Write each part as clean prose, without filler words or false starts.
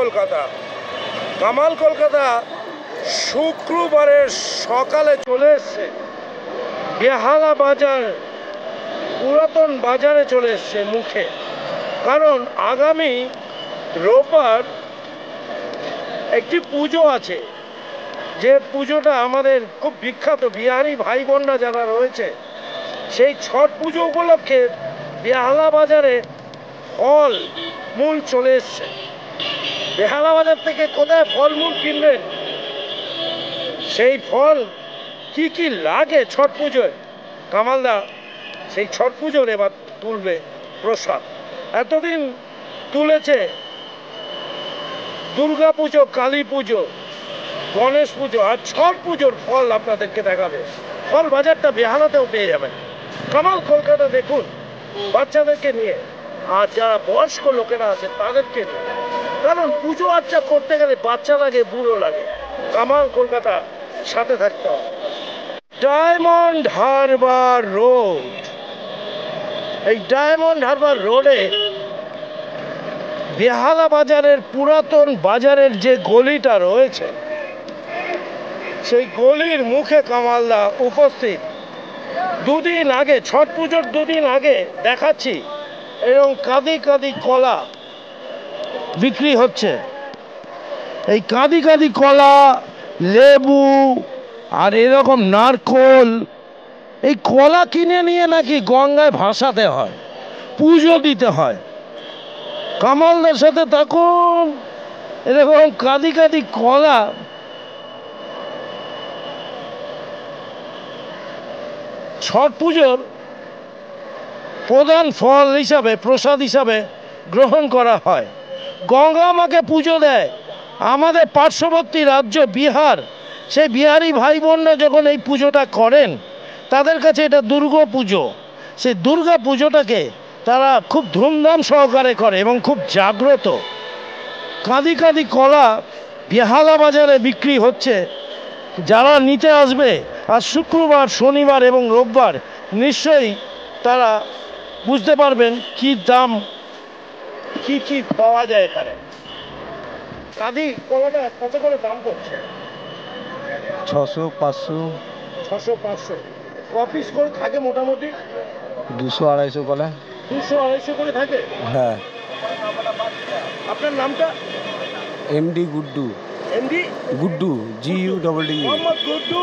কলকাতা। কামাল কলকাতা শুক্রবারের সকালে চলে এসছে বেহালা বাজার, পুরাতন বাজারে চলে এসছে মুখে। কারণ আগামী রোববার একটি পুজো আছে, যে পুজোটা আমাদের খুব বিখ্যাত, বিহারি ভাই বোনরা যারা রয়েছে, সেই ছট পুজো উপলক্ষে বেহালা বাজারে ফল মূল চলে এসছে। বেহালা বাজার থেকে কোথায় ফলমূল কিনবেন, সেই ফল কি কি লাগে ছট পুজোয়, কামালদা সেই ছট পুজোর এবার তুলবে প্রসাদ। এতদিন তুলেছে দুর্গা পুজো, কালী পুজো, গণেশ পুজো, আর ছট পুজোর ফল আপনাদেরকে দেখাবে। ফল বাজারটা বেহালাতেও পেয়ে যাবেন। কামাল কলকাতা দেখুন বাচ্চাদেরকে নিয়ে, আর যারা বয়স্ক লোকেরা আছে তাদেরকে নিয়ে। কারণ পুজো আর্চা করতে গেলে বাচ্চা লাগে, বুড়ো লাগে। কামাল কলকাতা সাথে থাকতে হবে। ডায়মন্ড হারবার রোড, এই ডায়মন্ড হারবার রোডে বেহালা বাজারের পুরাতন বাজারের যে গলিটা রয়েছে, সেই গলির মুখে কামালদা উপস্থিত। দুদিন আগে, ছট পুজোর দুদিন আগে দেখাচ্ছি, এরকম কাঁদি কাঁদি কলা বিক্রি হচ্ছে। এই কাঁদি কাঁদি কলা, লেবু আর এরকম নারকোল, এই কলা কিনে নিয়ে নাকি গঙ্গায় ভাসাতে হয়, পুজো দিতে হয়। কামালদের সাথে থাকুন, এরকম কাঁদি কাঁদি কলা ছট পুজোর প্রধান ফল হিসাবে, প্রসাদ হিসাবে গ্রহণ করা হয়। গঙ্গা মাকে পুজো দেয় আমাদের পার্শ্ববর্তী রাজ্য বিহার। সেই বিহারি ভাই বোনরা যখন এই পুজোটা করেন, তাদের কাছে এটা দুর্গা পুজো। সেই দুর্গা পুজোটাকে তারা খুব ধুমধাম সহকারে করে এবং খুব জাগ্রত। কাঁদি কাঁদি কলা বেহালা বাজারে বিক্রি হচ্ছে। যারা নিতে আসবে আর শুক্রবার, শনিবার এবং রোববার, নিশ্চয়ই তারা বুঝতে পারবেন কি দাম, কি কি পাওয়া যায় এখানে। কাঁদি কলাটা কত করে দাম পড়ছে? 600, 500, 600, 500। কপিস করে থাকে মোটামুটি 200, 250 কলা। 200, 250 করে থাকে। হ্যাঁ। আপনার নামটা? MD Guddu. MD Guddu, GUDD। Mohammad Guddu.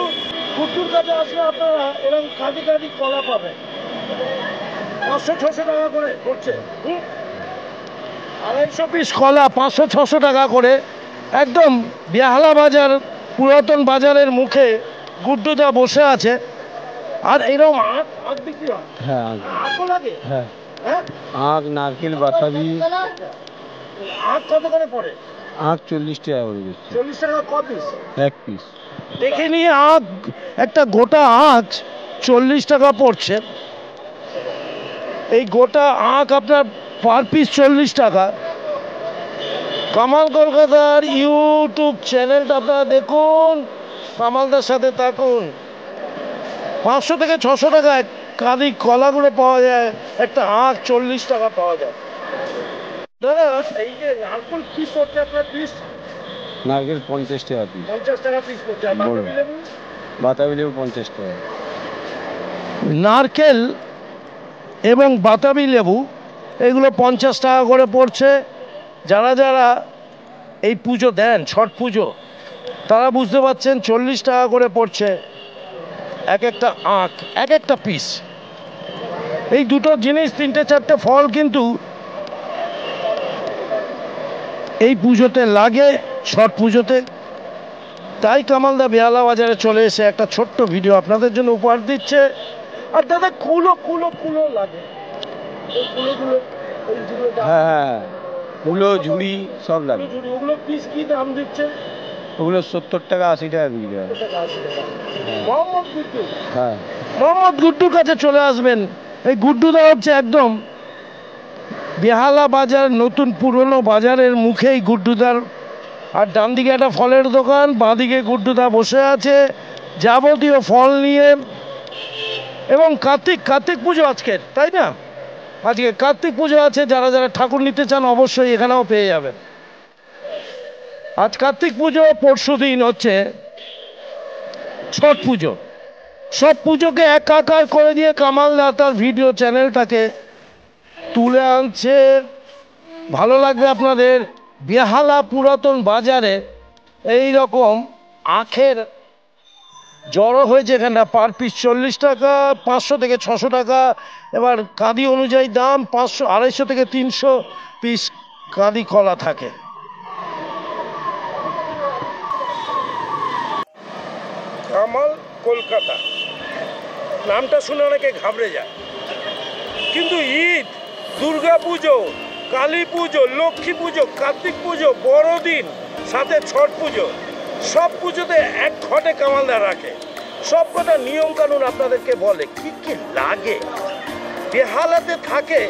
গুড্ডুর কাছে আসলে আপনারা এরকম কাঁদি কাঁদি কলা পাবেন। 500-600 টাকা করে পড়ছে। 250 পিস কলা 500-600 টাকা করে। একদম বেহালা বাজার, পুরাতন বাজারের মুখে গুড্ডুদা বসে আছে। আর এরকম আখ বিক্রি হয়? হ্যাঁ, আখও লাগে? হ্যাঁ। হ্যাঁ, আখ, নারকেল, বাতাবি। আখ কত করে পড়ে? আখ 40 টাকা করে দিচ্ছে। 40 টাকা ক পিস? 1 পিস। দেখে নিয়ে আখ, একটা গোটা আখ 40 টাকা পড়ছে। এই গোটা আখ আপনার পার পিস 40 টাকা। কামাল কলকাতার ইউটিউব চ্যানেলটা আপনারা দেখুন, কামালদার সাথে থাকুন। 500 থেকে 600 টাকায় কাঁদি কলাগুলো পাওয়া যায়, একটা আখ 40 টাকা পাওয়া যায়। দাদা, এই যে নারকেল কি পড়ছে আপনার পিস? নারকেল 50 টাকা পিস। 50 টাকা পিস পড়ছে। আর বাতাবি লেবু? বাতাবি লেবু 50 টাকা। নারকেল এবং বাতাবি লেবু এগুলো 50 টাকা করে পড়ছে। যারা যারা এই পুজো দেন, ছট পুজো, তারা বুঝতে পারছেন 40 টাকা করে পড়ছে এক একটা আখ, এক একটা পিস। এই দুটো জিনিস, 3-4টে ফল কিন্তু এই পুজোতে লাগে, ছট পুজোতে। তাই কামালদা বেহালা বাজারে চলে এসে একটা ছোট্ট ভিডিও আপনাদের জন্য উপহার দিচ্ছে। আর দাদা কুলো কুলো কুলো লাগে, এই কুলোগুলো, এই যেগুলো হ্যাঁ, কুলো, ঝুড়ি সব লাগে। ওগুলো পিস কি দাম দিচ্ছে? ওগুলো 70 টাকা, 80 টাকা বিক্রি হয়। মোহাম্মদ গুড্ডু। হ্যাঁ, মোহাম্মদ গুড্ডুর কাছে চলে আসবেন। এই গুড্ডুদা হচ্ছে একদম বেহালা বাজার, নতুন পুরনো বাজারের মুখেই গুড্ডুদার। আর ডান দিকে একটা ফলের দোকান, বাঁ দিকে গুড্ডুদা বসে আছে যাবতীয় ফল নিয়ে। এবং কার্তিক পুজো আজকের, তাই না? আজকে কার্তিক পুজো আছে। যারা যারা ঠাকুর নিতে চান অবশ্যই এখানেও পেয়ে যাবেন। আজ কার্তিক পুজো, পরশু দিন হচ্ছে ছট পুজো। সব পুজোকে একাকার করে দিয়ে কামালদা তার ভিডিও চ্যানেলটাকে তুলে আনছে। ভালো লাগবে আপনাদের। বেহালা পুরাতন বাজারে এই রকম আখের জড়ো হয়েছে এখানটা, পার পিস 40 টাকা, 500 থেকে 600 টাকা। এবার কাঁদি অনুযায়ী দাম, 500, 250 থেকে 300 পিস কাঁদি কলা থাকে। কামাল কলকাতা নামটা শুনে অনেকে ঘাবড়ে যায়, কিন্তু ঈদ, দুর্গা পুজো, কালী পুজো, লক্ষ্মী পুজো, কার্তিক পুজো, বড়দিন, সাথে ছট পুজো, সব পুজোতে এক ঘটে কামালদা রাখে। সব কটা নিয়ম কানুন আপনাদেরকে বলে, কি কি লাগে। বেহালাতে থাকে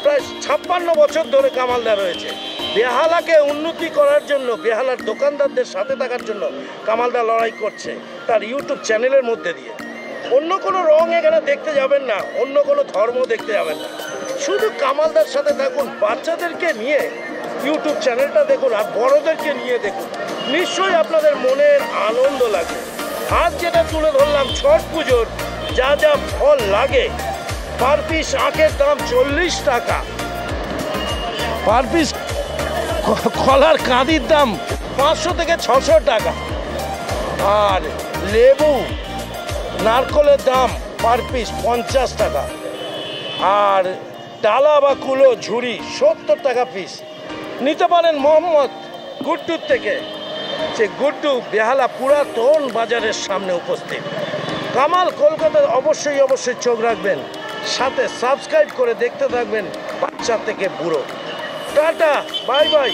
প্রায় 56 বছর ধরে কামালদা রয়েছে। বেহালাকে উন্নতি করার জন্য, বেহালার দোকানদারদের সাথে থাকার জন্য কামালদা লড়াই করছে তার ইউটিউব চ্যানেলের মধ্যে দিয়ে। অন্য কোনো রং এখানে দেখতে যাবেন না, অন্য কোনো ধর্ম দেখতে যাবেন না, শুধু কামালদার সাথে থাকুন। বাচ্চাদেরকে নিয়ে ইউটিউব চ্যানেলটা দেখুন, আর বড়দেরকে নিয়ে দেখুন, নিশ্চয়ই আপনাদের মনের আনন্দ লাগবে। আজ যেটা তুলে ধরলাম, ছট পুজোর যা যা ফল লাগে, পার পিস আখের দাম 40 টাকা, পার পিস কলার কাঁদির দাম 500 থেকে 600 টাকা, আর লেবু, নারকলের দাম পার পিস 50 টাকা, আর ডালা বা কুলো, ঝুড়ি 70 টাকা পিস। নিতে পারেন মোহাম্মদ গুড্ডুর থেকে। সে গুড্ডু বেহালা পুরাতন বাজারের সামনে উপস্থিত। কামাল কলকাতার অবশ্যই অবশ্যই চোখ রাখবেন, সাথে সাবস্ক্রাইব করে দেখতে থাকবেন, বাচ্চা থেকে বুড়ো। Tata, bye bye.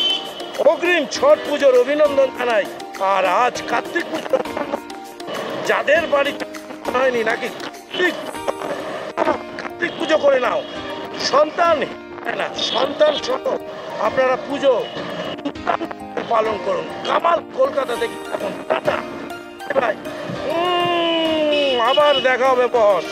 অগ্রিম ছট পুজোর অভিনন্দন জানাই। আর আজ কার্তিক পুজো, যাদের বাড়িতে হয়নি নাকি কার্তিক পুজো করে নাও। সন্তান না, সন্তান সহ আপনারা পুজো পালন করুন। কামাল কলকাতা থেকে এখন টাটা, বাই। আবার দেখা হবে বস।